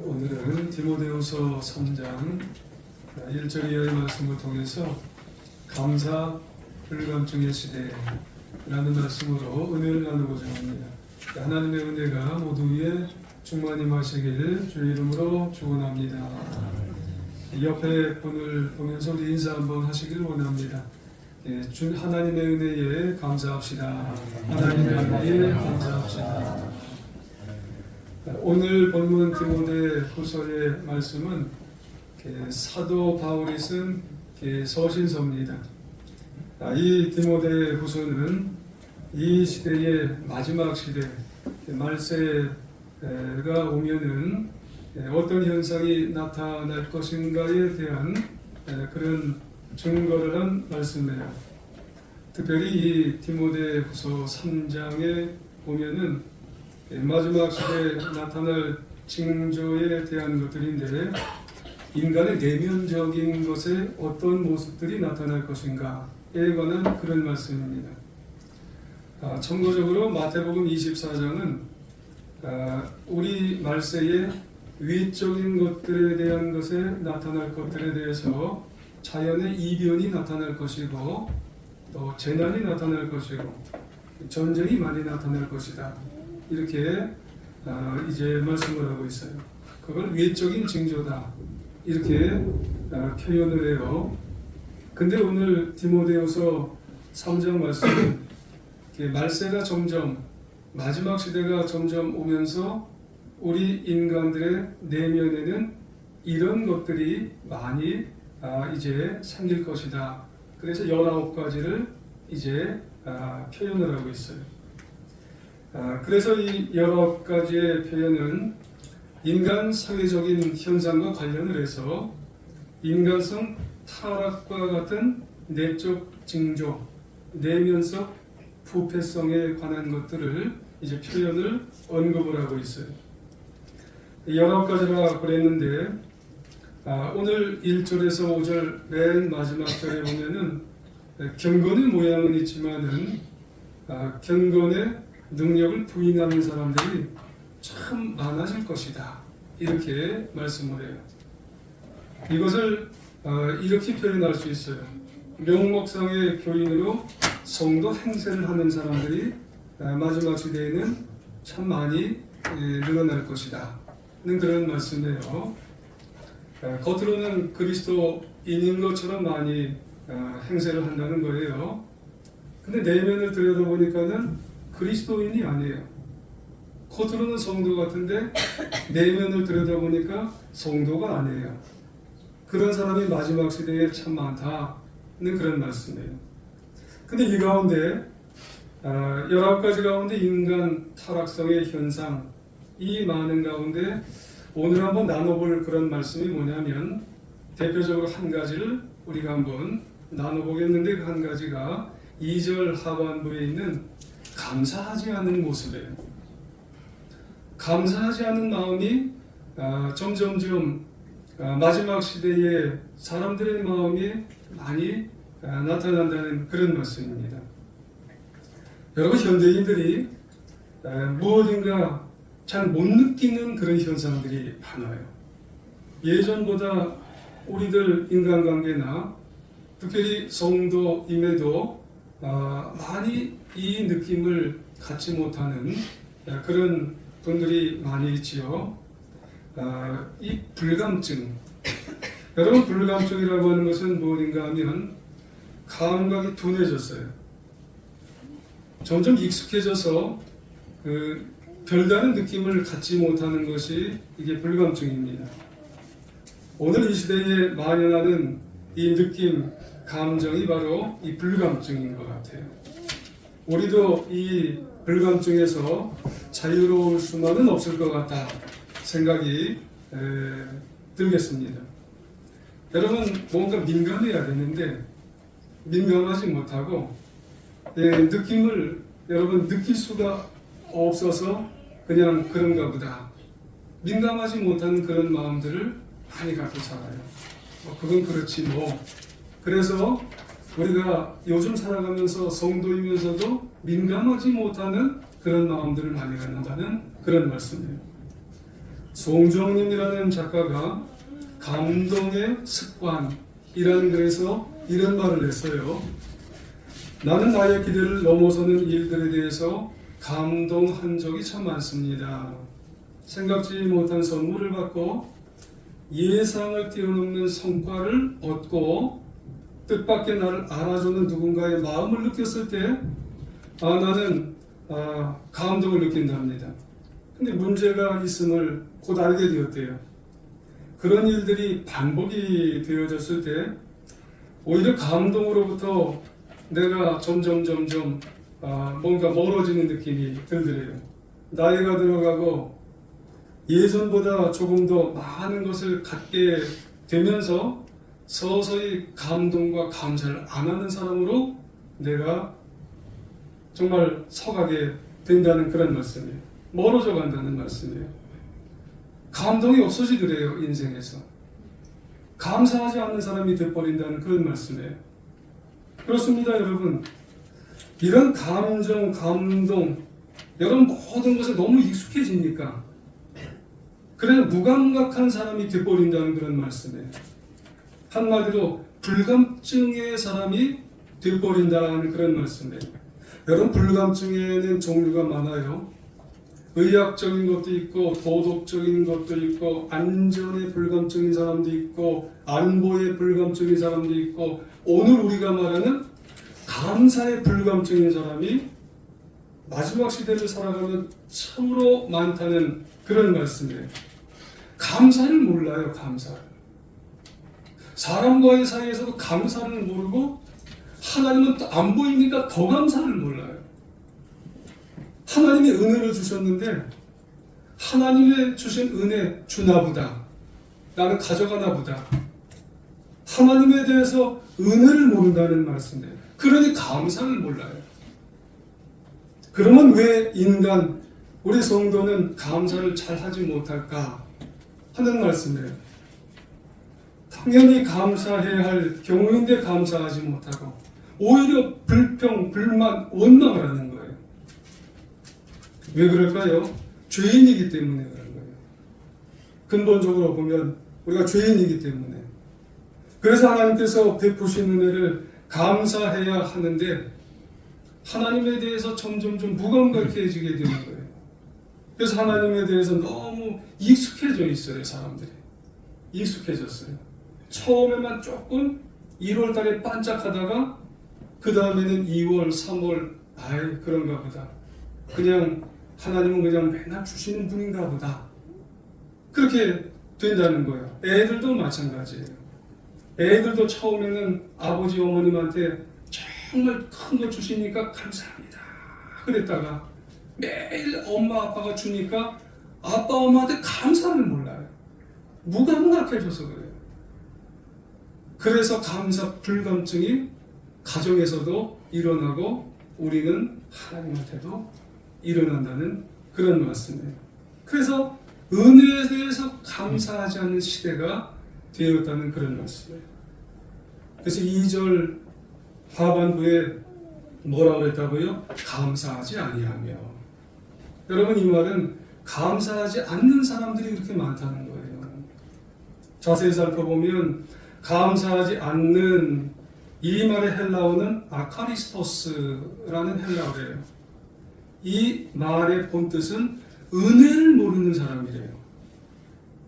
오늘은 디모데후서 3장 1절 이하의 말씀을 통해서 감사 불감증의 시대라는 말씀으로 은혜를 나누고자 합니다. 하나님의 은혜가 모두 위에 충만히 마시길 주의 이름으로 축원합니다. 옆에 분을 보면서 우리 인사 한번 하시길 원합니다. 하나님의 은혜에 감사합시다. 하나님의 은혜에 감사합시다. 오늘 본문 디모데후서의 말씀은 사도 바울이 쓴 서신서입니다. 이 디모데후서는 이 시대의 마지막 시대, 말세가 오면은 어떤 현상이 나타날 것인가에 대한 그런 증거를 한 말씀이에요. 특별히 이 디모데후서 3장에 보면은 마지막 시대에 나타날 징조에 대한 것들인데, 인간의 내면적인 것에 어떤 모습들이 나타날 것인가에 관한 그런 말씀입니다. 참고적으로 마태복음 24장은 우리 말세의 위적인 것들에 대한 것에 나타날 것들에 대해서 자연의 이변이 나타날 것이고, 또 재난이 나타날 것이고, 전쟁이 많이 나타날 것이다, 이렇게 이제 말씀을 하고 있어요. 그걸 외적인 징조다, 이렇게 표현을 해요. 근데 오늘 디모데후서 3장 말씀은 말세가 점점, 마지막 시대가 점점 오면서 우리 인간들의 내면에는 이런 것들이 많이 이제 생길 것이다. 그래서 19가지를 이제 표현을 하고 있어요. 그래서 이 19가지의 표현은 인간 사회적인 현상과 관련을 해서 인간성 타락과 같은 내적 징조, 내면적 부패성에 관한 것들을 이제 표현을 언급을 하고 있어요. 19가지라 그랬는데, 오늘 1절에서 5절 맨 마지막 절에 보면은 경건의 모양은 있지만은 경건의 능력을 부인하는 사람들이 참 많아질 것이다, 이렇게 말씀을 해요. 이것을 이렇게 표현할 수 있어요. 명목상의 교인으로 성도 행세를 하는 사람들이 마지막 시대에는 참 많이 늘어날 것이다 는 그런 말씀이에요. 겉으로는 그리스도인인 것처럼 많이 행세를 한다는 거예요. 근데 내면을 들여다보니까는 그리스도인이 아니에요. 겉으로는 성도 같은데 내면을 들여다보니까 성도가 아니에요. 그런 사람이 마지막 시대에 참 많다는 그런 말씀이에요. 근데 이 가운데 19가지 가운데 인간 타락성의 현상, 이 많은 가운데 오늘 한번 나눠볼 그런 말씀이 뭐냐면, 대표적으로 한 가지를 우리가 한번 나눠보겠는데, 그 한 가지가 2절 하반부에 있는 감사하지 않은 모습이에요. 감사하지 않은 마음이 점점점 마지막 시대에 사람들의 마음이 많이 나타난다는 그런 말씀입니다. 여러분, 현대인들이 무엇인가 잘 못 느끼는 그런 현상들이 많아요. 예전보다 우리들 인간관계나 특별히 성도임에도 많이 이 느낌을 갖지 못하는 그런 분들이 많이 있지요. 이 불감증. 여러분, 불감증이라고 하는 것은 무엇인가 하면 감각이 둔해졌어요. 점점 익숙해져서 별다른 느낌을 갖지 못하는 것이 이게 불감증입니다. 오늘 이 시대에 만연하는 이 느낌, 감정이 바로 이 불감증인 것 같아요. 우리도 이 불감증에서 자유로울 수만은 없을 것 같다 생각이 들겠습니다. 여러분, 뭔가 민감해야 되는데 민감하지 못하고 느낌을 여러분 느낄 수가 없어서 그냥 그런가 보다, 민감하지 못하는 그런 마음들을 많이 갖고 살아요. 그건 그렇지 뭐. 그래서 우리가 요즘 살아가면서 성도이면서도 민감하지 못하는 그런 마음들을 많이 갖는다는 그런 말씀이에요. 송정님이라는 작가가 감동의 습관이라는 글에서 이런 말을 했어요. 나는 나의 기대를 넘어서는 일들에 대해서 감동한 적이 참 많습니다. 생각지 못한 선물을 받고 예상을 뛰어넘는 성과를 얻고 뜻밖의 나를 알아주는 누군가의 마음을 느꼈을 때 나는 감동을 느낀답니다. 근데 문제가 있음을 곧 알게 되었대요. 그런 일들이 반복이 되어졌을 때 오히려 감동으로부터 내가 점점 뭔가 멀어지는 느낌이 들더래요. 나이가 들어가고 예전보다 조금 더 많은 것을 갖게 되면서 서서히 감동과 감사를 안 하는 사람으로 내가 정말 서가게 된다는 그런 말씀이에요. 멀어져 간다는 말씀이에요. 감동이 없어지더래요, 인생에서. 감사하지 않는 사람이 되어버린다는 그런 말씀이에요. 그렇습니다, 여러분. 이런 감정, 감동, 여러분 모든 것에 너무 익숙해지니까 그래서 무감각한 사람이 되어버린다는 그런 말씀이에요. 한마디로 불감증의 사람이 되어버린다는 그런 말씀이에요. 여러분 불감증에는 종류가 많아요. 의학적인 것도 있고 도덕적인 것도 있고 안전에 불감증인 사람도 있고 안보에 불감증인 사람도 있고 오늘 우리가 말하는 감사에 불감증인 사람이 마지막 시대를 살아가면 참으로 많다는 그런 말씀이에요. 감사를 몰라요. 감사를. 사람과의 사이에서도 감사를 모르고 하나님은 또 안 보이니까 더 감사를 몰라요. 하나님이 은혜를 주셨는데 하나님의 주신 은혜 주나 보다. 나는 가져가나 보다. 하나님에 대해서 은혜를 모른다는 말씀이에요. 그러니 감사를 몰라요. 그러면 왜 인간, 우리 성도는 감사를 잘 하지 못할까 하는 말씀이에요. 당연히 감사해야 할 경우인데 감사하지 못하고 오히려 불평, 불만, 원망을 하는 거예요. 왜 그럴까요? 죄인이기 때문에 그런 거예요. 근본적으로 보면 우리가 죄인이기 때문에. 그래서 하나님께서 베푸신 은혜를 감사해야 하는데 하나님에 대해서 점점 무감각해지게 되는 거예요. 그래서 하나님에 대해서 너무 익숙해져 있어요. 사람들이 익숙해졌어요. 처음에만 조금 1월 달에 반짝하다가 그 다음에는 2월, 3월 그런가 보다. 그냥 하나님은 그냥 맨날 주시는 분인가 보다. 그렇게 된다는 거예요. 애들도 마찬가지예요. 애들도 처음에는 아버지 어머님한테 정말 큰 거 주시니까 감사합니다 그랬다가 매일 엄마 아빠가 주니까 아빠 엄마한테 감사를 몰라요. 무감각해져서 그래요. 그래서 감사 불감증이 가정에서도 일어나고 우리는 하나님한테도 일어난다는 그런 말씀이에요. 그래서 은혜에 대해서 감사하지 않는 시대가 되었다는 그런 말씀이에요. 그래서 2절 하반부에 뭐라고 그랬다고요? 감사하지 아니하며. 여러분 이 말은 감사하지 않는 사람들이 그렇게 많다는 거예요. 자세히 살펴보면 감사하지 않는 이 말의 헬라어는 아카리스토스라는 헬라어예요. 이 말의 본뜻은 은혜를 모르는 사람이래요.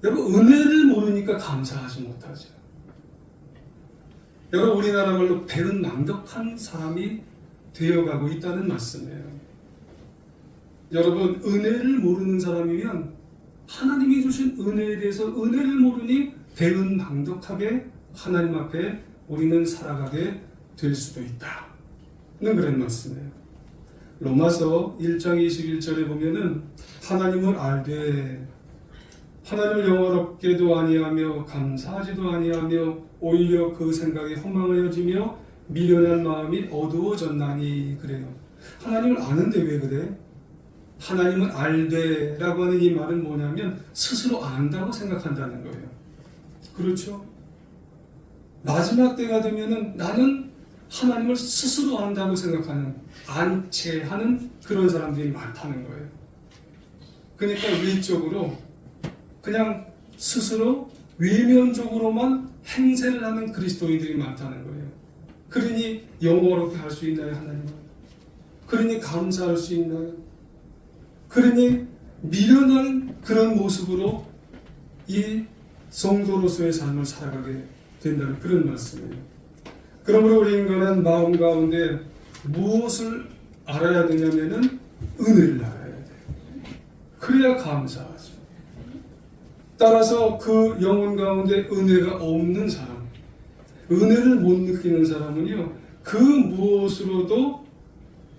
여러분 은혜를 모르니까 감사하지 못하죠. 여러분 우리나라 말로 배은망덕한 사람이 되어가고 있다는 말씀이에요. 여러분 은혜를 모르는 사람이면 하나님이 주신 은혜에 대해서 은혜를 모르니 배은망덕하게 하나님 앞에 우리는 살아가게 될 수도 있다는 그런 말씀이에요. 로마서 1장 21절에 보면은 하나님을 알되 하나님을 영화롭게도 아니하며 감사하지도 아니하며 오히려 그 생각에 허망하여지며 미련한 마음이 어두워졌나니 그래요. 하나님을 아는데 왜 그래? 하나님을 알되 라고 하는 이 말은 뭐냐면 스스로 안다고 생각한다는 거예요. 그렇죠? 마지막 때가 되면은 나는 하나님을 스스로 안다고 생각하는 안채하는 그런 사람들이 많다는 거예요. 그러니까 외적으로 그냥 스스로 외면적으로만 행세를 하는 그리스도인들이 많다는 거예요. 그러니 영원롭게 할 수 있나요, 하나님은? 그러니 감사할 수 있나요? 그러니 미련한 그런 모습으로 이 성도로서의 삶을 살아가게 된다는 그런 말씀이에요. 그러므로 우리 인간은 마음 가운데 무엇을 알아야 되냐면은 은혜를 알아야 돼요. 그래야 감사하죠. 따라서 그 영혼 가운데 은혜가 없는 사람, 은혜를 못 느끼는 사람은요, 그 무엇으로도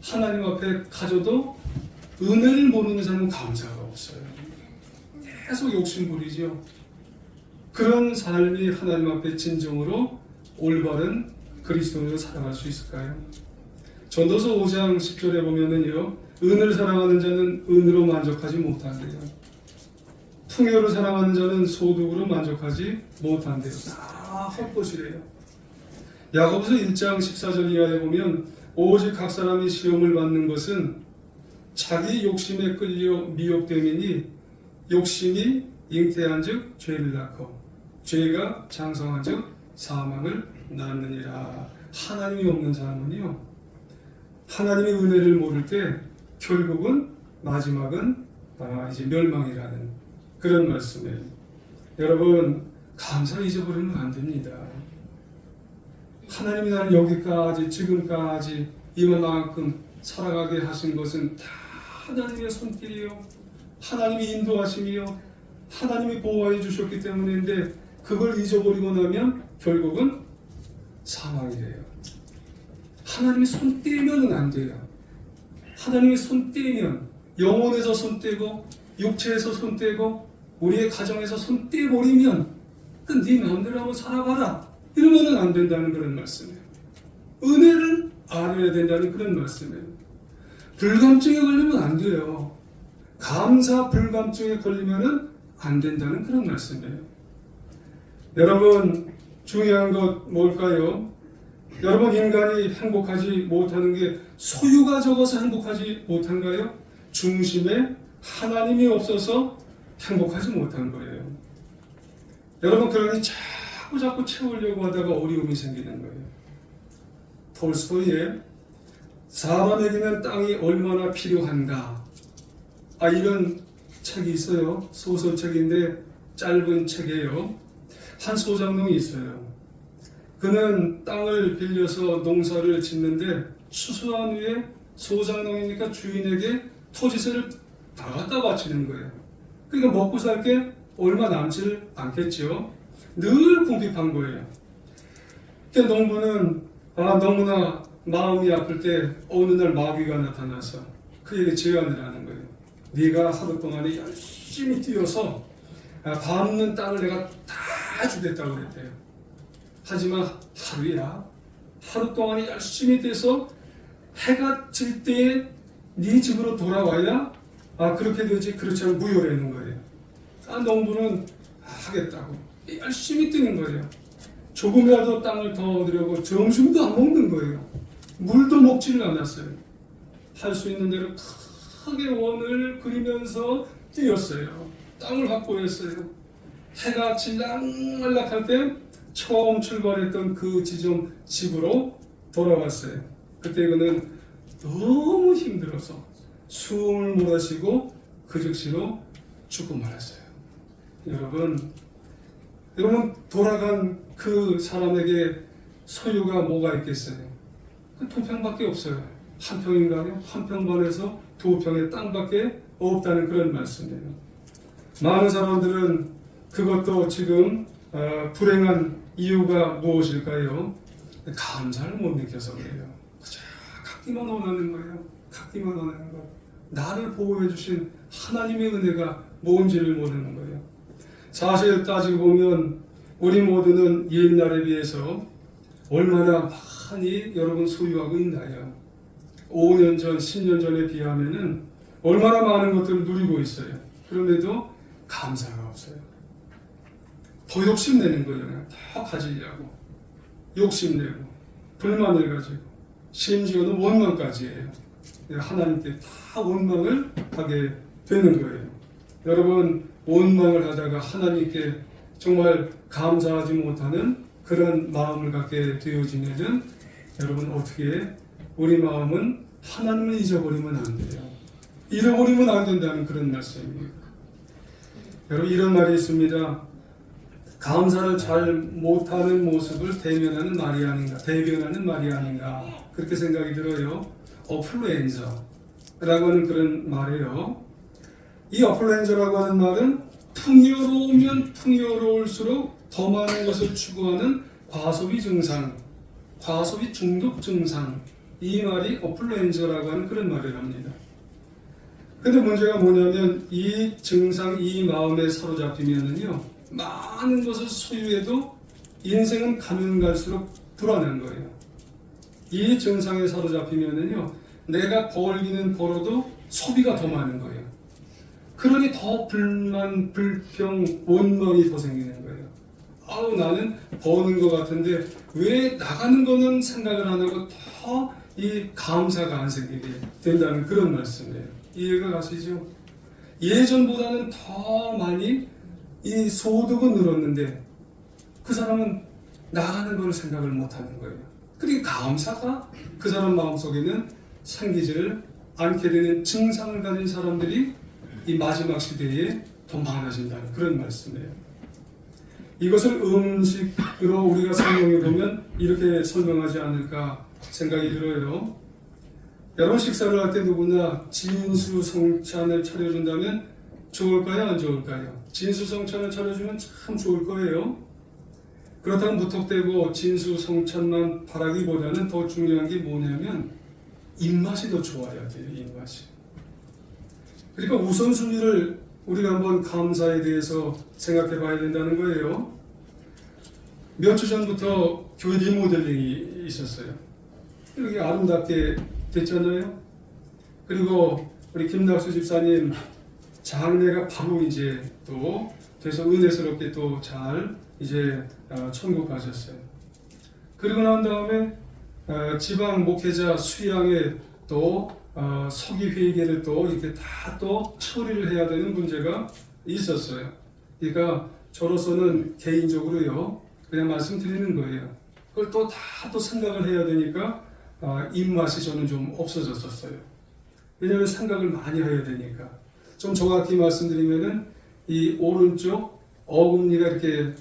하나님 앞에 가져도 은혜를 모르는 사람은 감사가 없어요. 계속 욕심부리죠. 그런 삶이 하나님 앞에 진정으로 올바른 그리스도인으로 살아갈 수 있을까요? 전도서 5장 10절에 보면은요, 은을 사랑하는 자는 은으로 만족하지 못한대요. 풍요를 사랑하는 자는 소득으로 만족하지 못한대요. 다 헛것이래요. 야고보서 1장 14절 이하에 보면 오직 각 사람이 시험을 받는 것은 자기 욕심에 끌려 미혹됨이니 욕심이 잉태한 즉 죄를 낳고 죄가 장성한 즉 사망을 낳느니라. 하나님이 없는 사람은요, 하나님의 은혜를 모를 때 결국은 마지막은 이제 멸망이라는 그런 말씀이에요. 여러분, 감사를 잊어버리면 안 됩니다. 하나님이 나를 여기까지 지금까지 이만큼 살아가게 하신 것은 다 하나님의 손길이요, 하나님이 인도하심이요, 하나님이 보호해 주셨기 때문인데 그걸 잊어버리고 나면 결국은 사망이래요. 하나님이 손 떼면은 안 돼요. 하나님이 손 떼면 영혼에서 손 떼고 육체에서 손 떼고 우리의 가정에서 손 떼버리면 네 마음대로 한번 살아가라 이러면은 안 된다는 그런 말씀이에요. 은혜를 알아야 된다는 그런 말씀이에요. 불감증에 걸리면 안 돼요. 감사 불감증에 걸리면은 안 된다는 그런 말씀이에요. 여러분, 중요한 것 뭘까요? 여러분, 인간이 행복하지 못하는 게 소유가 적어서 행복하지 못한가요? 중심에 하나님이 없어서 행복하지 못한 거예요. 여러분, 그러니 자꾸 채우려고 하다가 어려움이 생기는 거예요. 톨스토이의 사람에게는 땅이 얼마나 필요한가, 이런 책이 있어요. 소설책인데 짧은 책이에요. 한 소장농이 있어요. 그는 땅을 빌려서 농사를 짓는데 추수한 후에 소장농이니까 주인에게 토지세를 다 갖다 바치는 거예요. 그러니까 먹고 살 게 얼마 남지 않겠죠. 늘 궁핍한 거예요. 그러니까 농부는 너무나 마음이 아플 때 어느 날 마귀가 나타나서 그에게 제안을 하는 거예요. 네가 하루 동안에 열심히 뛰어서 밟는 땅을 내가 다 주겠다고 그랬대요. 하지만 하루 동안에 열심히 뛰어서 해가 질 때에 네 집으로 돌아와야 그렇게 되지, 그렇지 않으면 무효라는 거예요. 농부는 하겠다고 열심히 뛰는 거예요. 조금이라도 땅을 더 얻으려고 점심도 안 먹는 거예요. 물도 먹지를 않았어요. 할 수 있는 대로 크게 원을 그리면서 뛰었어요. 땅을 확보했어요. 해가 질락말락할 때 처음 출발했던 그 지점 집으로 돌아왔어요. 그때 그는 너무 힘들어서 숨을 몰아쉬고 그 즉시로 죽고 말았어요. 여러분 돌아간 그 사람에게 소유가 뭐가 있겠어요? 그 2평밖에 없어요. 한 평인가요? 한 평반에서 2평의 땅밖에 없다는 그런 말씀이에요. 많은 사람들은 그것도 지금 불행한 이유가 무엇일까요? 감사를 못 느껴서 그래요. 갖기만 원하는 거예요. 갖기만 원하는 것. 나를 보호해 주신 하나님의 은혜가 뭔지를 모르는 거예요. 사실 따지고 보면 우리 모두는 옛날에 비해서 얼마나 많이 여러분 소유하고 있나요? 5년 전, 10년 전에 비하면은 얼마나 많은 것들을 누리고 있어요. 그럼에도 감사가 없어요. 더 욕심내는 거예요. 그냥 다 가지려고 욕심내고 불만을 가지고 심지어는 원망까지 해요. 하나님께 다 원망을 하게 되는 거예요. 여러분, 원망을 하다가 하나님께 정말 감사하지 못하는 그런 마음을 갖게 되어지면은 여러분 어떻게 우리 마음은 하나님을 잊어버리면 안 돼요. 잃어버리면 안 된다는 그런 말씀입니다. 여러분 이런 말이 있습니다. 감사를 잘 못하는 모습을 대면하는 말이 아닌가, 대변하는 말이 아닌가 그렇게 생각이 들어요. 어플루엔자라고 하는 그런 말이에요. 이 어플루엔자라고 하는 말은 풍요로우면 풍요로울수록 더 많은 것을 추구하는 과소비 증상, 과소비 중독 증상, 이 말이 어플루엔자라고 하는 그런 말이랍니다. 근데 문제가 뭐냐면 이 증상, 이 마음에 사로잡히면은요 많은 것을 소유해도 인생은 가면 갈수록 불안한 거예요. 이 증상에 사로잡히면은요 내가 벌기는 벌어도 소비가 더 많은 거예요. 그러니 더 불만, 불평, 원망이 더 생기는 거예요. 아우 나는 버는 것 같은데 왜 나가는 거는 생각을 안 하고 더 이 감사가 안 생기게 된다는 그런 말씀이에요. 이해가 가시죠? 예전보다는 더 많이 이 소득은 늘었는데 그 사람은 나가는 걸 생각을 못 하는 거예요. 그러니까 감사가 그 사람 마음속에는 생기지를 않게 되는 증상을 가진 사람들이 이 마지막 시대에 더 많아진다는 그런 말씀이에요. 이것을 음식으로 우리가 설명해 보면 이렇게 설명하지 않을까 생각이 들어요. 여러분 식사를 할 때 누구나 진수성찬을 차려준다면 좋을까요? 안 좋을까요? 진수성찬을 차려주면 참 좋을 거예요. 그렇다고 무턱대고 진수성찬만 바라기보다는 더 중요한 게 뭐냐면 입맛이 더 좋아야 돼요. 입맛이. 그러니까 우선순위를 우리가 한번 감사에 대해서 생각해 봐야 된다는 거예요. 몇 주 전부터 교회 리모델링이 있었어요. 여기 아름답게 됐잖아요. 그리고 우리 김낙수 집사님 장례가 바로 이제 또 돼서 은혜스럽게 또 잘 이제 천국 가셨어요. 그리고 난 다음에 지방 목회자 수양에 또 서기 회계를 또 이렇게 다 또 처리를 해야 되는 문제가 있었어요. 그러니까 저로서는 개인적으로요 그냥 말씀드리는 거예요. 그걸 또 다 또 생각을 해야 되니까 입맛이 저는 좀 없어졌었어요. 왜냐하면 생각을 많이 해야 되니까. 좀 정확히 말씀드리면은 이 오른쪽 어금니가 이렇게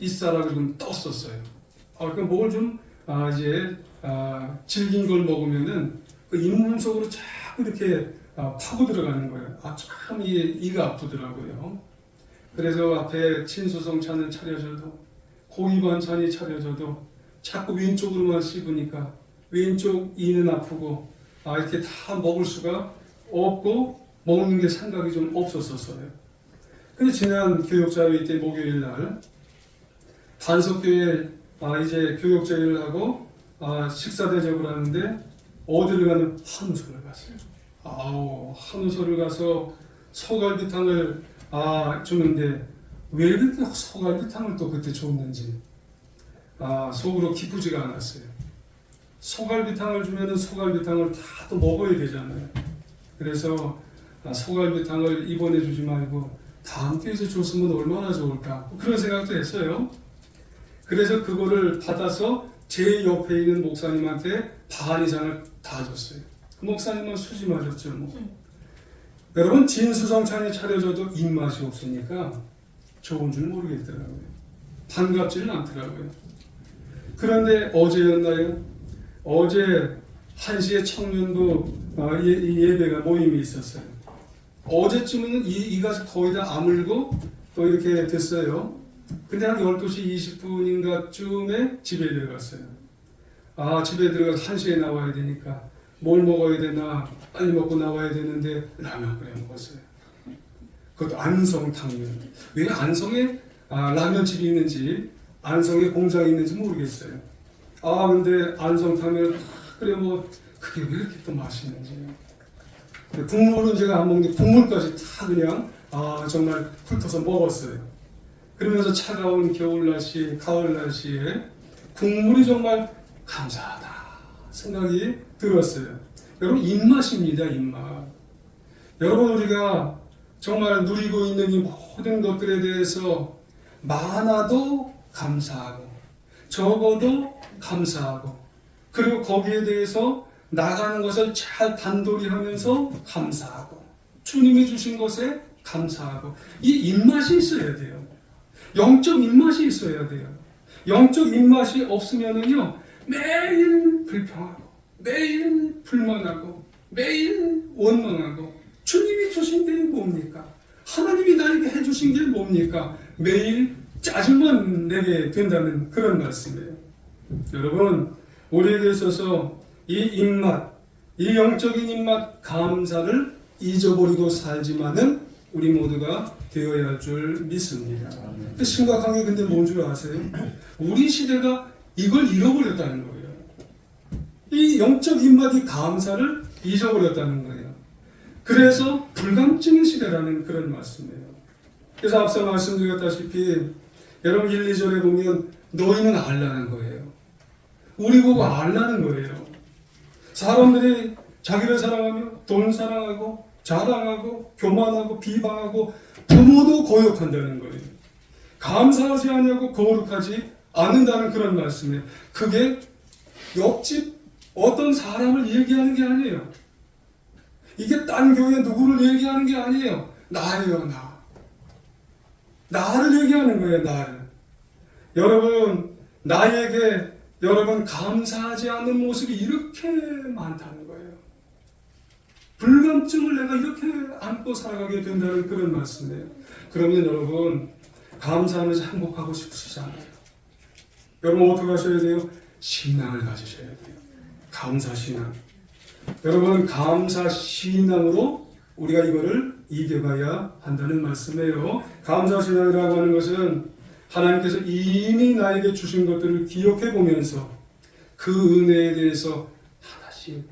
이싸라고 좀 떴었어요. 그러니까 뭘 좀 이제 질긴 걸 먹으면은 그 잇몸 속으로 자꾸 이렇게 파고 들어가는 거예요. 참 이가 아프더라고요. 그래서 앞에 친수성찬을 차려줘도 고기 반찬이 차려줘도 자꾸 왼쪽으로만 씹으니까 왼쪽 이는 아프고 이렇게 다 먹을 수가 없고 먹는 게 생각이 좀 없었어요. 근데 지난 교육자회 때 목요일 날 반석교회 이제 교육자회를 하고 식사 대접을 하는데 어디를 가는 한우소를 갔어요. 한우소를 가서 소갈비탕을 주는데 왜 그렇게 소갈비탕을 또 그때 줬는지 속으로 기쁘지가 않았어요. 소갈비탕을 주면은 소갈비탕을 다 또 먹어야 되잖아요. 그래서 소갈비탕을 이번에 주지 말고 다음 기회에 줬으면 얼마나 좋을까 그런 생각도 했어요. 그래서 그거를 받아서 제 옆에 있는 목사님한테 반 이상을 다 줬어요. 그 목사님은 수지 맞았죠 뭐. 여러분 진수성찬이 차려져도 입맛이 없으니까 좋은 줄 모르겠더라고요. 반갑지는 않더라고요. 그런데 어제였나요? 어제 1시에 청년부 예배가 모임이 있었어요. 어제쯤에는 이가 거의 다 아물고 또 이렇게 됐어요. 근데 한 12시 20분인가 쯤에 집에 들어갔어요. 집에 들어가서 1시에 나와야 되니까 뭘 먹어야 되나 빨리 먹고 나와야 되는데 라면 끓여 먹었어요. 그것도 안성탕면. 왜 안성에 라면집이 있는지 안성에 공장이 있는지 모르겠어요. 근데 안성탕면을 끓여 먹어 그게 왜 이렇게 또 맛있는지. 국물은 제가 안 먹는데 국물까지 다 그냥 정말 훑어서 먹었어요. 그러면서 차가운 겨울 날씨, 가을 날씨에 국물이 정말 감사하다 생각이 들었어요. 여러분 입맛입니다. 입맛. 여러분 우리가 정말 누리고 있는 이 모든 것들에 대해서 많아도 감사하고 적어도 감사하고 그리고 거기에 대해서 나가는 것을 잘 단돌이 하면서 감사하고 주님이 주신 것에 감사하고 이 입맛이 있어야 돼요. 영적 입맛이 있어야 돼요. 영적 입맛이 없으면은요 매일 불평하고 매일 불만하고 매일 원망하고 주님이 주신 게 뭡니까? 하나님이 나에게 해주신 게 뭡니까? 매일 짜증만 내게 된다는 그런 말씀이에요. 여러분 우리에게 있어서 이 입맛, 이 영적인 입맛 감사를 잊어버리고 살지만은 우리 모두가 되어야 할 줄 믿습니다. 심각한 게 근데 뭔 줄 아세요? 우리 시대가 이걸 잃어버렸다는 거예요. 이 영적 입맛이 감사를 잊어버렸다는 거예요. 그래서 불감증의 시대라는 그런 말씀이에요. 그래서 앞서 말씀드렸다시피 여러분 1, 2절에 보면 너희는 알라는 거예요. 우리 보고 알라는 거예요. 사람들이 자기를 사랑하며 돈 사랑하고 자랑하고 교만하고 비방하고 부모도 거역한다는 거예요. 감사하지 않냐고 거룩하지 않는다는 그런 말씀이에요. 그게 옆집 어떤 사람을 얘기하는 게 아니에요. 이게 딴 교회 누구를 얘기하는 게 아니에요. 나예요, 나. 나를 얘기하는 거예요, 나를. 여러분, 나에게 여러분 감사하지 않는 모습이 이렇게 많다는 거예요. 불감증을 내가 이렇게 안고 살아가게 된다는 그런 말씀이에요. 그러면 여러분 감사하면서 행복하고 싶으시잖아요. 여러분 어떻게 하셔야 돼요? 신앙을 가지셔야 돼요. 감사 신앙. 여러분 감사 신앙으로 우리가 이거를 이겨가야 한다는 말씀이에요. 감사 신앙이라고 하는 것은 하나님께서 이미 나에게 주신 것들을 기억해 보면서 그 은혜에 대해서 하나씩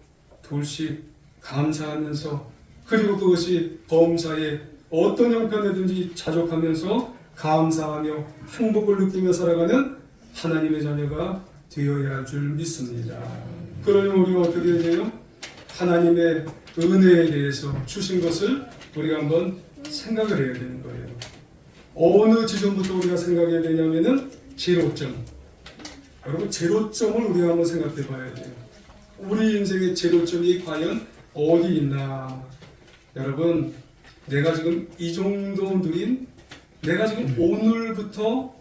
둘씩 감사하면서 그리고 그것이 범사에 어떤 형편이든지 자족하면서 감사하며 행복을 느끼며 살아가는 하나님의 자녀가 되어야 할 줄 믿습니다. 그러면 우리가 어떻게 해야 돼요? 하나님의 은혜에 대해서 주신 것을 우리가 한번 생각을 해야 되는 거예요. 어느 지점부터 우리가 생각해야 되냐면은 제로점. 여러분 제로점을 우리가 한번 생각해 봐야 돼요. 우리 인생의 제로점이 과연 어디 있나? 여러분 내가 지금 이 정도 누린 내가 지금 오늘부터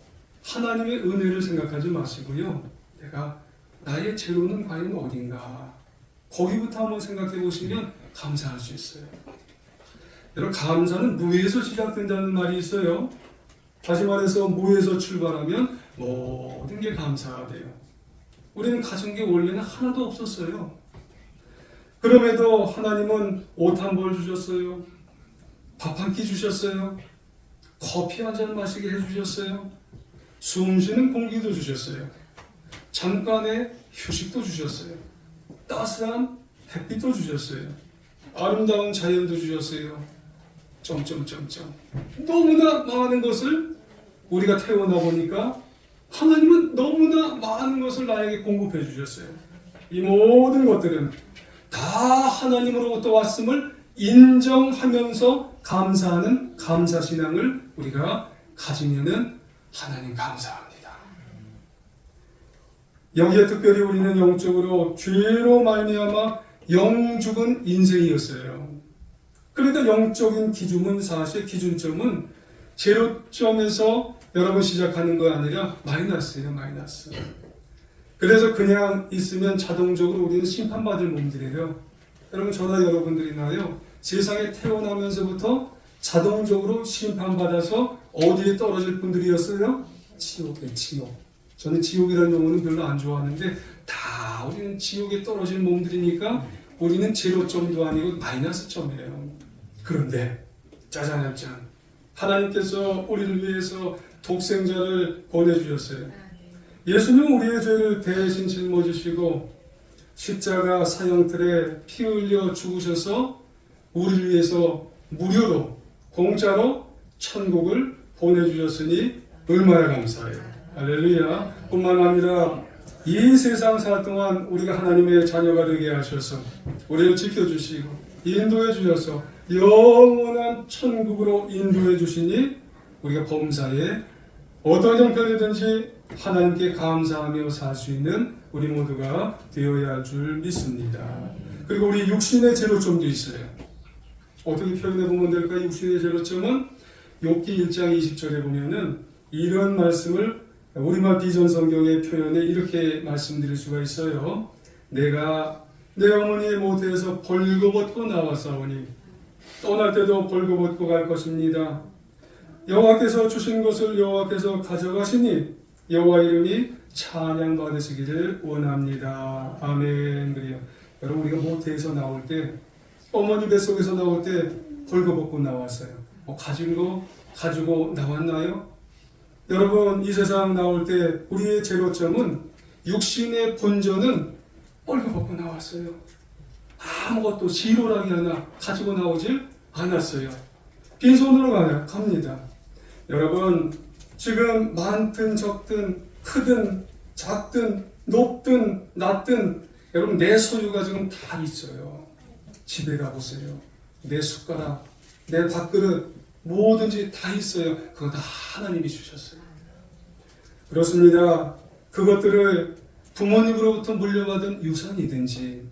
하나님의 은혜를 생각하지 마시고요. 내가 나의 제로는 과연 어딘가? 거기부터 한번 생각해 보시면 감사할 수 있어요. 여러분 감사는 무에서 시작된다는 말이 있어요. 다시 말해서 무에서 출발하면 모든 게 감사가 돼요. 우리는 가진 게 원래는 하나도 없었어요. 그럼에도 하나님은 옷 한 벌 주셨어요. 밥 한 끼 주셨어요. 커피 한 잔 마시게 해주셨어요. 숨 쉬는 공기도 주셨어요. 잠깐의 휴식도 주셨어요. 따스한 햇빛도 주셨어요. 아름다운 자연도 주셨어요. 점점점점. 너무나 많은 것을 우리가 태어나 보니까 하나님은 너무나 많은 것을 나에게 공급해 주셨어요. 이 모든 것들은 다 하나님으로부터 왔음을 인정하면서 감사하는 감사신앙을 우리가 가지면은 하나님 감사합니다. 여기에 특별히 우리는 영적으로 죄로 말미암아 영죽은 인생이었어요. 그러니까 영적인 기준은 사실 기준점은 제로점에서 여러분 시작하는 거 아니라 마이너스예요, 마이너스. 그래서 그냥 있으면 자동적으로 우리는 심판받을 몸들이에요. 여러분 저나 여러분들이나요 세상에 태어나면서부터 자동적으로 심판받아서 어디에 떨어질 분들이었어요? 지옥에, 지옥. 저는 지옥이라는 용어는 별로 안 좋아하는데 다 우리는 지옥에 떨어진 몸들이니까 우리는 제로점도 아니고 마이너스점이에요. 그런데 짜잔짠 하나님께서 우리를 위해서 독생자를 보내주셨어요. 예수님은 우리의 죄를 대신 짊어지시고 십자가 사형틀에 피 흘려 죽으셔서 우리를 위해서 무료로 공짜로 천국을 보내주셨으니 얼마나 감사해요. 할렐루야. 뿐만 아니라 이 세상 살 동안 우리가 하나님의 자녀가 되게 하셔서 우리를 지켜주시고 인도해 주셔서 영원한 천국으로 인도해 주시니 우리가 범사에 어떤 형편이든지 하나님께 감사하며 살 수 있는 우리 모두가 되어야 할 줄 믿습니다. 그리고 우리 육신의 제로점도 있어요. 어떻게 표현해 보면 될까? 육신의 제로점은 욥기 1장 20절에 보면은 이런 말씀을 우리말 비전 성경의 표현에 이렇게 말씀드릴 수가 있어요. 내가 내 어머니의 모태에서 벌거벗고 나왔사오니 떠날 때도 벌거벗고 갈 것입니다. 여호와께서 주신 것을 여호와께서 가져가시니 여호와 이름이 찬양 받으시기를 원합니다. 아멘. 그래요. 여러분 우리가 모태에서 나올 때 어머니 뱃속에서 나올 때 벌거벗고 나왔어요. 가지고 나왔나요? 여러분 이 세상 나올 때 우리의 제로점은 육신의 본전은 벌거벗고 나왔어요. 아무것도 지로라기 하나 가지고 나오질 않았어요. 빈손으로 갑니다. 여러분 지금 많든 적든 크든 작든 높든 낮든 여러분 내 소유가 지금 다 있어요. 집에 가보세요. 내 숟가락, 내 밥그릇 뭐든지 다 있어요. 그거 다 하나님이 주셨어요. 그렇습니다. 그것들을 부모님으로부터 물려받은 유산이든지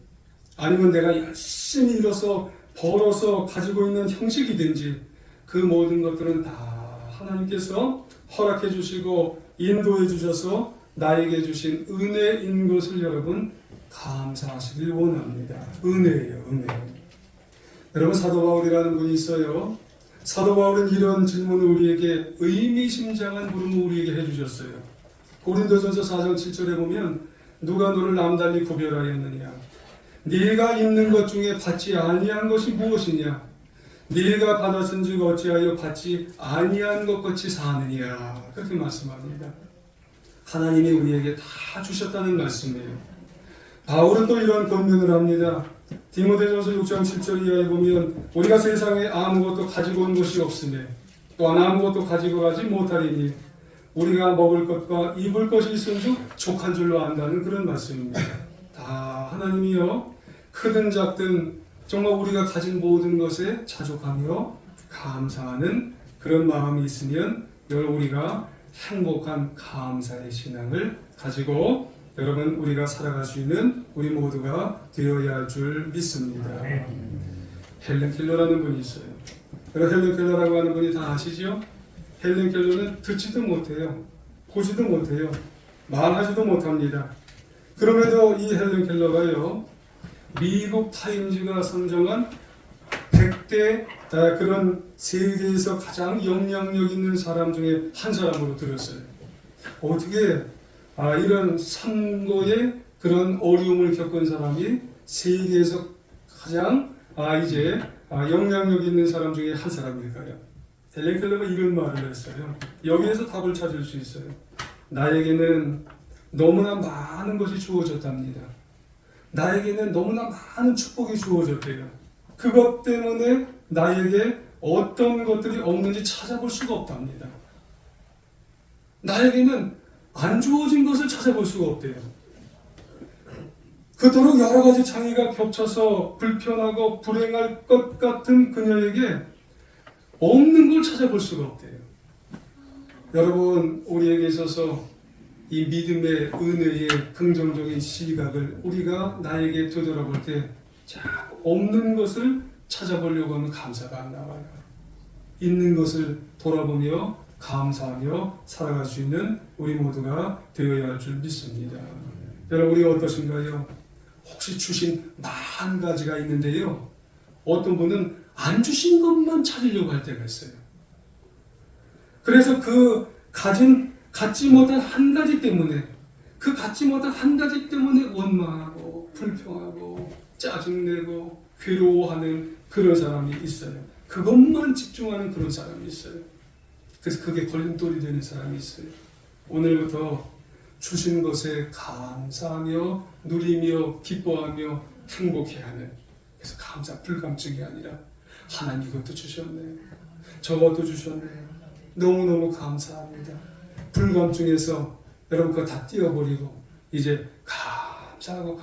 아니면 내가 열심히 일어서 벌어서 가지고 있는 형식이든지 그 모든 것들은 다 하나님께서 허락해 주시고 인도해 주셔서 나에게 주신 은혜인 것을 여러분 감사하시길 원합니다. 은혜예요, 은혜. 여러분 사도 바울이라는 분이 있어요. 사도 바울은 이런 질문을 우리에게 의미심장한 물음을 우리에게 해주셨어요. 고린도전서 4장 7절에 보면 누가 너를 남달리 구별하였느냐? 네가 있는 것 중에 받지 아니한 것이 무엇이냐? 네가 받았은즉 어찌하여 받지 아니한 것 같이 사느냐? 그렇게 말씀합니다. 하나님이 우리에게 다 주셨다는 말씀이에요. 바울은 또 이런 권면을 합니다. 디모데전서 6장 7절 이하에 보면 우리가 세상에 아무것도 가지고 온 것이 없으며 또한 아무것도 가지고 가지 못하리니 우리가 먹을 것과 입을 것이 있은즉 족한 줄로 안다는 그런 말씀입니다. 다 하나님이요 크든 작든 정말 우리가 가진 모든 것에 자족하며 감사하는 그런 마음이 있으면 여러분 우리가 행복한 감사의 신앙을 가지고 여러분 우리가 살아갈 수 있는 우리 모두가 되어야 할 줄 믿습니다. 헬렌 켈러라는 분이 있어요. 여러분 헬렌 켈러라고 하는 분이 다 아시죠? 헬렌 켈러는 듣지도 못해요. 보지도 못해요. 말하지도 못합니다. 그럼에도 이 헬렌 켈러가요 미국 타임즈가 선정한 100대 그런 세계에서 가장 영향력 있는 사람 중에 한 사람으로 들었어요. 어떻게 이런 선거에 그런 어려움을 겪은 사람이 세계에서 가장 영향력 있는 사람 중에 한 사람일까요? 헬렌 켈러가 이런 말을 했어요. 여기에서 답을 찾을 수 있어요. 나에게는 너무나 많은 것이 주어졌답니다. 나에게는 너무나 많은 축복이 주어졌대요. 그것 때문에 나에게 어떤 것들이 없는지 찾아볼 수가 없답니다. 나에게는 안 주어진 것을 찾아볼 수가 없대요. 그토록 여러 가지 장애가 겹쳐서 불편하고 불행할 것 같은 그녀에게 없는 걸 찾아볼 수가 없대요. 여러분, 우리에게 있어서 이 믿음의 은혜의 긍정적인 시각을 우리가 나에게 되돌아볼 때 없는 것을 찾아보려고 하면 감사가 안 나와요. 있는 것을 돌아보며 감사하며 살아갈 수 있는 우리 모두가 되어야 할 줄 믿습니다. 여러분 우리가 어떠신가요? 혹시 주신 만 가지가 있는데요. 어떤 분은 안 주신 것만 찾으려고 할 때가 있어요. 그래서 갖지 못한 한 가지 때문에 갖지 못한 한 가지 때문에 원망하고 불평하고 짜증내고 괴로워하는 그런 사람이 있어요. 그것만 집중하는 그런 사람이 있어요. 그래서 그게 걸림돌이 되는 사람이 있어요. 오늘부터 주신 것에 감사하며 누리며 기뻐하며 행복해하는 그래서 감사 불감증이 아니라 하나님 이것도 주셨네요. 저것도 주셨네요. 너무너무 감사합니다. 불감증에서 여러분 그거 다 띄워버리고 이제 감사하고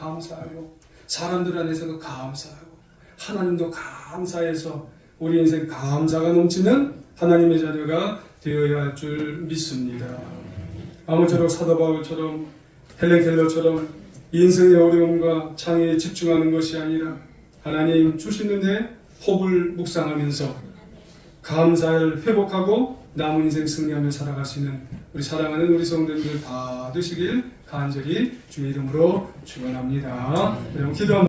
사람들 안에서도 감사하고 하나님도 감사해서 우리 인생 감사가 넘치는 하나님의 자녀가 되어야 할 줄 믿습니다. 아무쪼록 사도 바울처럼 헬렌 켈러처럼 인생의 어려움과 장애에 집중하는 것이 아니라 하나님 주신 은혜 복을 묵상하면서 감사를 회복하고 남은 인생 승리하며 살아가시는 우리 사랑하는 우리 성도님들 다 되시길 간절히 주의 이름으로 축원합니다. 여러분 기도합니다.